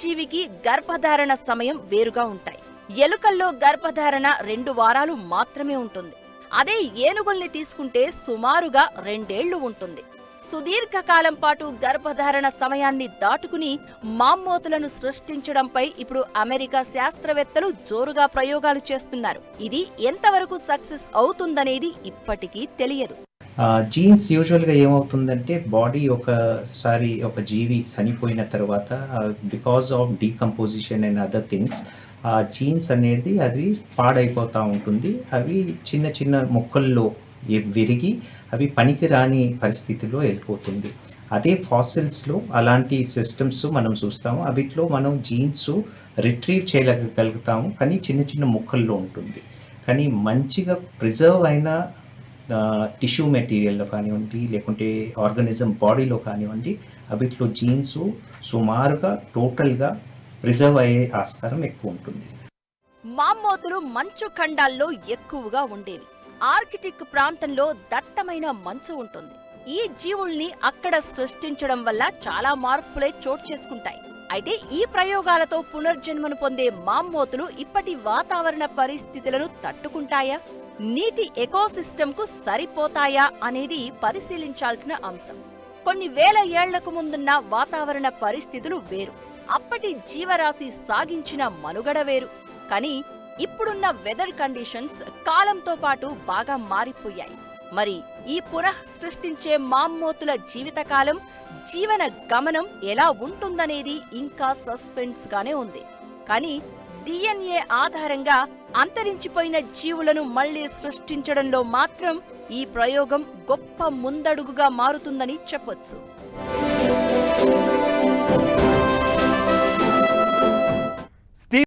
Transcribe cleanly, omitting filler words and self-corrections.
జీవికి గర్భధారణ సమయం వేరుగా ఉంటాయి. ఎలుకల్లో గర్భధారణ 2 వారాలు మాత్రమే ఉంటుంది. అదే ఏనుగుల్ని తీసుకుంటే సుమారుగా 2 ఏళ్లు ఉంటుంది. సుదీర్ఘకాలం పాటు గర్భధారణ సమయాన్ని దాటుకుని మామ్మోతులను సృష్టించడంపై ఇప్పుడు అమెరికా శాస్త్రవేత్తలు జోరుగా ప్రయోగాలు చేస్తున్నారు. ఇది ఎంతవరకు సక్సెస్ అవుతుందనేది ఇప్పటికీ తెలియదు. జీన్స్ యూజువల్గా ఏమవుతుందంటే బాడీ ఒకసారి ఒక జీవి చనిపోయిన తర్వాత because of decomposition and other things ఆ జీన్స్ అనేది అది పాడైపోతూ ఉంటుంది. అవి చిన్న చిన్న మొక్కల్లో విరిగి అవి పనికిరాని పరిస్థితిలో వెళ్ళిపోతుంది. అదే ఫాసిల్స్లో అలాంటి సిస్టమ్స్ మనం చూస్తాము. అవిట్లో మనం జీన్స్ రిట్రీవ్ చేయగలుగుతాము, కానీ చిన్న చిన్న మొక్కల్లో ఉంటుంది. కానీ మంచిగా ప్రిజర్వ్ అయిన టిష్యూ మెటీరియల్లో కానివ్వండి, లేకుంటే ఆర్గానిజం బాడీలో కానివ్వండి, అవిట్లో జీన్స్ సుమారుగా టోటల్గా ప్రిజర్వ్ అయ్యే ఆస్కారం ఎక్కువ ఉంటుంది. మామ్మోతులు మంచు ఖండాల్లో ఎక్కువగా ఉండేవి. ఆర్కిటిక్ ప్రాంతంలో దట్టమైన మంచు ఉంటుంది. ఈ జీవుల్ని అక్కడ సృష్టించడం వల్ల చాలా మార్పులే చోటు చేసుకుంటాయి. అయితే ఈ ప్రయోగాలతో పునర్జన్మను పొందే మామ్మోతులు ఇప్పటి వాతావరణ పరిస్థితులను తట్టుకుంటాయా, నీటి ఎకోసిస్టంకు సరిపోతాయా అనేది పరిశీలించాల్సిన అంశం. కొన్ని వేల ఏళ్లకు ముందున్న వాతావరణ పరిస్థితులు వేరు. అప్పటి జీవరాశి సాగించిన మనుగడ వేరు. కానీ ఇప్పుడున్న వెదర్ కండిషన్స్ కాలంతో పాటు బాగా మారిపోయాయి. మరి ఈ పునః సృష్టించే మామ్మోతుల జీవితకాలం, జీవన గమనం ఎలా ఉంటుందనేది ఇంకా సస్పెన్స్ గానే ఉంది. కానీ DNA ఆధారంగా అంతరించిపోయిన జీవులను మళ్లీ సృష్టించడంలో మాత్రం ఈ ప్రయోగం గొప్ప ముందడుగుగా మారుతుందని చెప్పొచ్చు.